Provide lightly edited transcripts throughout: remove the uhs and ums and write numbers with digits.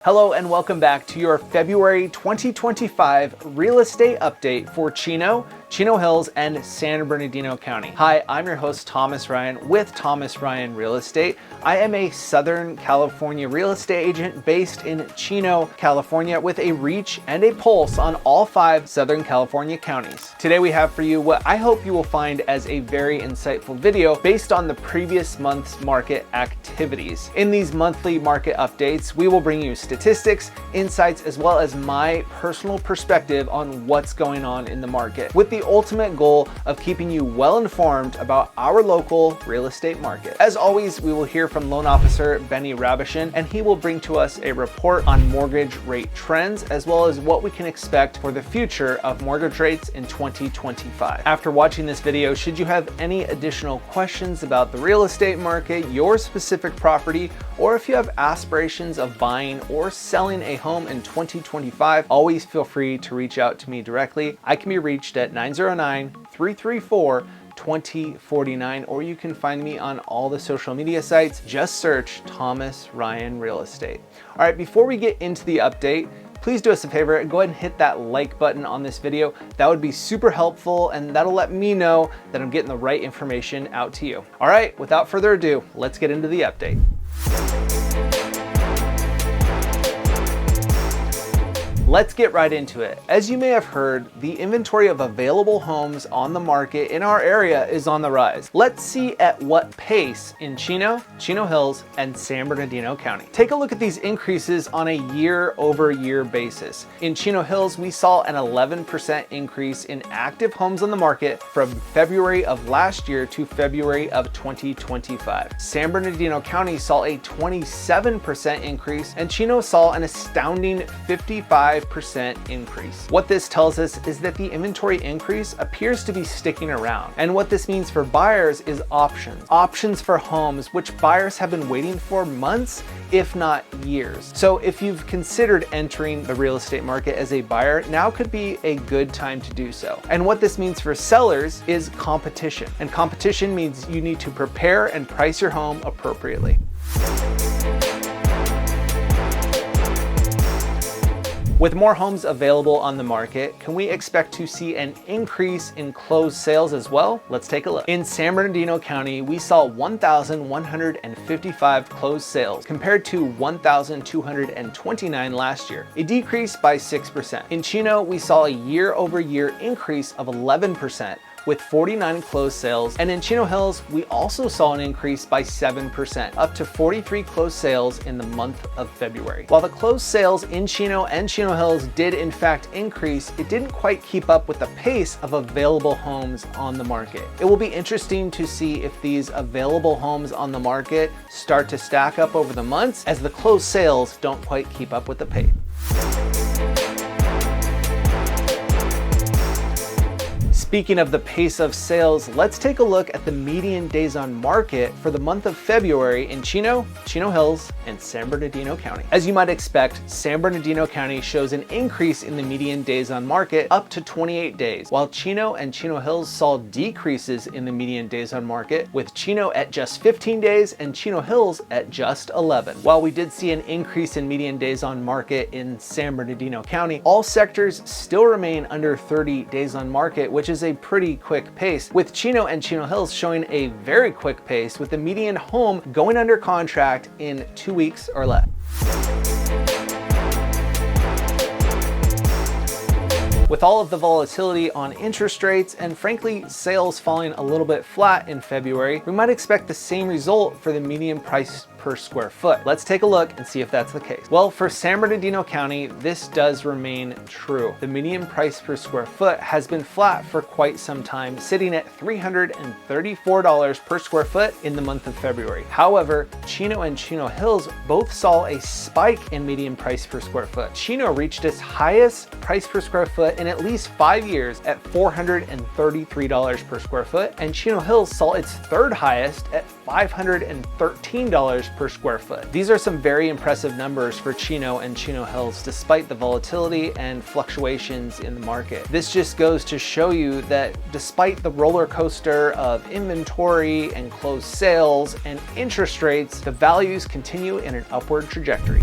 Hello and welcome back to your February 2025 real estate update for Chino, Chino Hills, and San Bernardino County. Hi, I'm your host Thomas Ryan with Thomas Ryan Real Estate. I am a Southern California real estate agent based in Chino, California, with a reach and a pulse on all 5 Southern California counties. Today we have for you what I hope you will find as a very insightful video based on the previous month's market activities. In these monthly market updates, we will bring you statistics, insights, as well as my personal perspective on what's going on in the market, with the ultimate goal of keeping you well informed about our local real estate market. As always, we will hear from loan officer Benny Rabishin, and he will bring to us a report on mortgage rate trends, as well as what we can expect for the future of mortgage rates in 2025. After watching this video, should you have any additional questions about the real estate market, your specific property, or if you have aspirations of buying or selling a home in 2025, always feel free to reach out to me directly. I can be reached at 909-334-2049, or you can find me on all the social media sites. Just search Thomas Ryan Real Estate. All right, before we get into the update, please do us a favor and go ahead and hit that like button on this video. That would be super helpful, and that'll let me know that I'm getting the right information out to you. All right, without further ado, let's get into the update. Let's get right into it. As you may have heard, the inventory of available homes on the market in our area is on the rise. Let's see at what pace in Chino, Chino Hills, and San Bernardino County. Take a look at these increases on a year-over-year basis. In Chino Hills, we saw an 11% increase in active homes on the market from February of last year to February of 2025. San Bernardino County saw a 27% increase, and Chino saw an astounding 55% increase. What this tells us is that the inventory increase appears to be sticking around. And what this means for buyers is options. Options for homes which buyers have been waiting for months, if not years. So if you've considered entering the real estate market as a buyer, now could be a good time to do so. And what this means for sellers is competition. And competition means you need to prepare and price your home appropriately. With more homes available on the market, can we expect to see an increase in closed sales as well? Let's take a look. In San Bernardino County, we saw 1,155 closed sales compared to 1,229 last year, a decrease by 6%. In Chino, we saw a year-over-year increase of 11%, with 49 closed sales, and in Chino Hills, we also saw an increase by 7%, up to 43 closed sales in the month of February. While the closed sales in Chino and Chino Hills did in fact increase, it didn't quite keep up with the pace of available homes on the market. It will be interesting to see if these available homes on the market start to stack up over the months as the closed sales don't quite keep up with the pace. Speaking of the pace of sales, let's take a look at the median days on market for the month of February in Chino, Chino Hills, and San Bernardino County. As you might expect, San Bernardino County shows an increase in the median days on market up to 28 days, while Chino and Chino Hills saw decreases in the median days on market, with Chino at just 15 days and Chino Hills at just 11. While we did see an increase in median days on market in San Bernardino County, all sectors still remain under 30 days on market, which is a pretty quick pace, with Chino and Chino Hills showing a very quick pace, with the median home going under contract in 2 weeks or less. With all of the volatility on interest rates and frankly sales falling a little bit flat in February, we might expect the same result for the median price per square foot. Let's take a look and see if that's the case. Well, for San Bernardino County, this does remain true. The median price per square foot has been flat for quite some time, sitting at $334 per square foot in the month of February. However, Chino and Chino Hills both saw a spike in median price per square foot. Chino reached its highest price per square foot in at least 5 years at $433 per square foot, and Chino Hills saw its third highest at $513 per square foot. These are some very impressive numbers for Chino and Chino Hills despite the volatility and fluctuations in the market. This just goes to show you that despite the roller coaster of inventory and closed sales and interest rates, the values continue in an upward trajectory.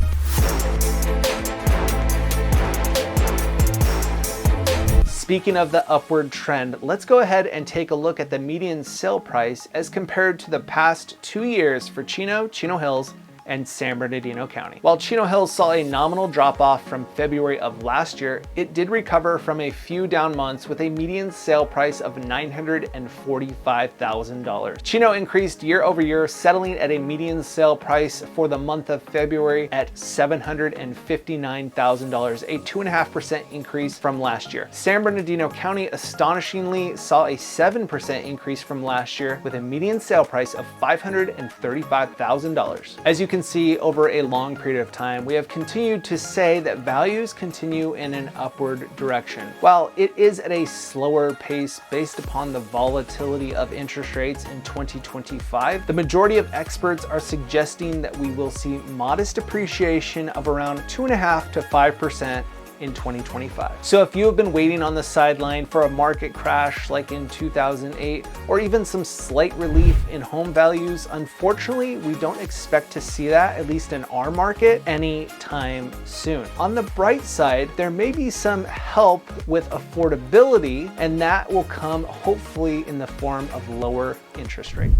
Speaking of the upward trend, let's go ahead and take a look at the median sale price as compared to the past 2 years for Chino, Chino Hills, and San Bernardino County. While Chino Hills saw a nominal drop off from February of last year, it did recover from a few down months with a median sale price of $945,000. Chino increased year over year, settling at a median sale price for the month of February at $759,000, a 2.5% increase from last year. San Bernardino County astonishingly saw a 7% increase from last year with a median sale price of $535,000. As you can see, over a long period of time, we have continued to say that values continue in an upward direction. While it is at a slower pace based upon the volatility of interest rates in 2025, the majority of experts are suggesting that we will see modest appreciation of around 2.5% to 5% in 2025. So if you have been waiting on the sideline for a market crash like in 2008, or even some slight relief in home values, unfortunately, we don't expect to see that, at least in our market, anytime soon. On the bright side, there may be some help with affordability, and that will come hopefully in the form of lower interest rates.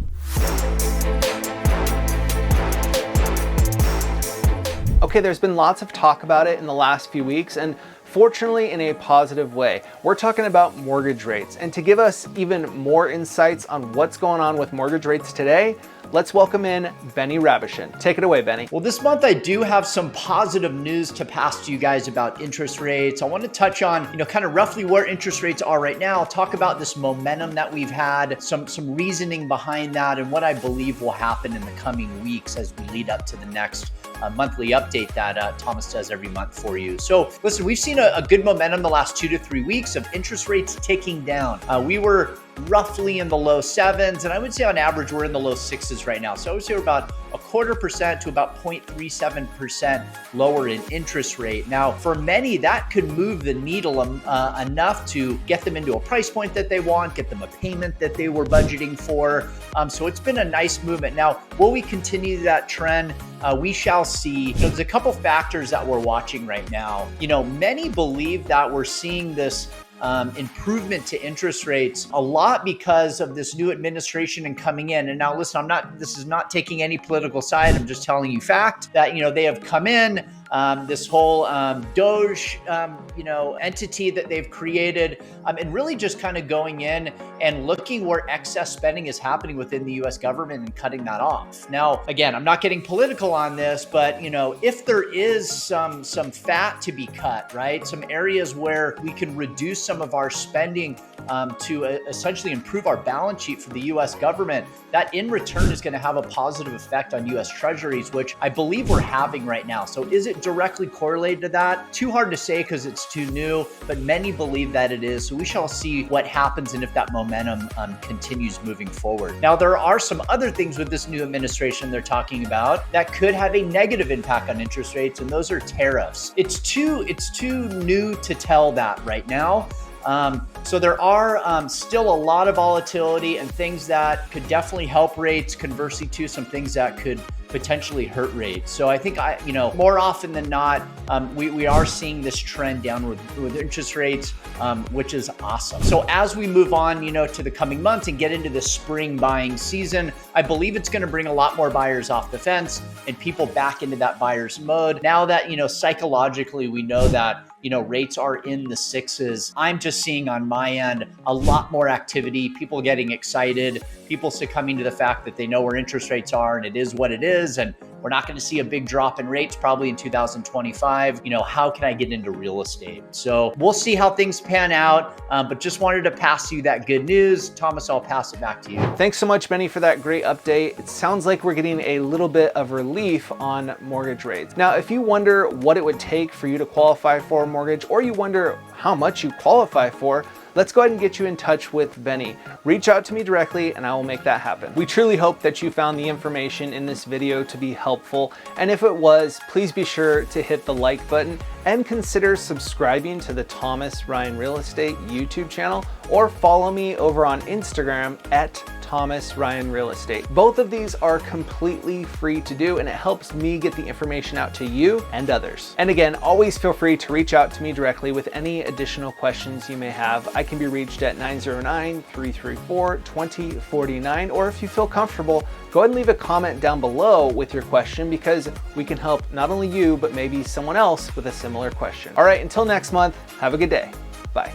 Okay, there's been lots of talk about it in the last few weeks, and fortunately in a positive way. We're talking about mortgage rates, and to give us even more insights on what's going on with mortgage rates today, let's welcome in Benny Rabishin. Take it away, Benny. Well, this month I do have some positive news to pass to you guys about interest rates. I want to touch on, kind of roughly where interest rates are right now, talk about this momentum that we've had, some reasoning behind that, and what I believe will happen in the coming weeks as we lead up to the next monthly update that Thomas does every month for you. So listen, we've seen a good momentum the last 2 to 3 weeks of interest rates ticking down. We were roughly in the low 7s, and I would say on average we're in the low 6s right now. So I would say we're about 0.25% to about 0.37% lower in interest rate. Now, for many, that could move the needle enough to get them into a price point that they want, get them a payment that they were budgeting for. So it's been a nice movement. Now, will we continue that trend? We shall see. There's a couple factors that we're watching right now. Many believe that we're seeing this improvement to interest rates a lot because of this new administration and coming in. And now listen, this is not taking any political side. I'm just telling you fact that, they have come in, this whole Doge, entity that they've created, and really just kind of going in and looking where excess spending is happening within the US government and cutting that off. Now, again, I'm not getting political on this, but if there is some fat to be cut, right? Some areas where we can reduce some of our spending to essentially improve our balance sheet for the US government, that in return is going to have a positive effect on US treasuries, which I believe we're having right now. So is it directly correlated to that? Too hard to say because it's too new, but many believe that it is. So we shall see what happens and if that momentum continues moving forward. Now, there are some other things with this new administration they're talking about that could have a negative impact on interest rates, and those are tariffs. It's too new to tell that right now. So there are still a lot of volatility and things that could definitely help rates. Conversely, too, some things that could potentially hurt rates. So I think more often than not, we are seeing this trend downward with interest rates, which is awesome. So as we move on, to the coming months and get into the spring buying season, I believe it's going to bring a lot more buyers off the fence and people back into that buyer's mode. Now that, psychologically, we know that rates are in the 6s. I'm just seeing on my end a lot more activity, people getting excited, people succumbing to the fact that they know where interest rates are and it is what it is. And we're not going to see a big drop in rates probably in 2025. How can I get into real estate? So we'll see how things pan out, but just wanted to pass you that good news. Thomas, I'll pass it back to you. Thanks so much, Benny, for that great update. It sounds like we're getting a little bit of relief on mortgage rates. Now, if you wonder what it would take for you to qualify for a mortgage, or you wonder how much you qualify for, let's go ahead and get you in touch with Benny. Reach out to me directly and I will make that happen. We truly hope that you found the information in this video to be helpful. And if it was, please be sure to hit the like button and consider subscribing to the Thomas Ryan Real Estate YouTube channel, or follow me over on Instagram at Thomas Ryan Real Estate. Both of these are completely free to do, and it helps me get the information out to you and others. And again, always feel free to reach out to me directly with any additional questions you may have. I can be reached at 909-334-2049, or if you feel comfortable, go ahead and leave a comment down below with your question, because we can help not only you, but maybe someone else with a similar question. All right, until next month, have a good day. Bye.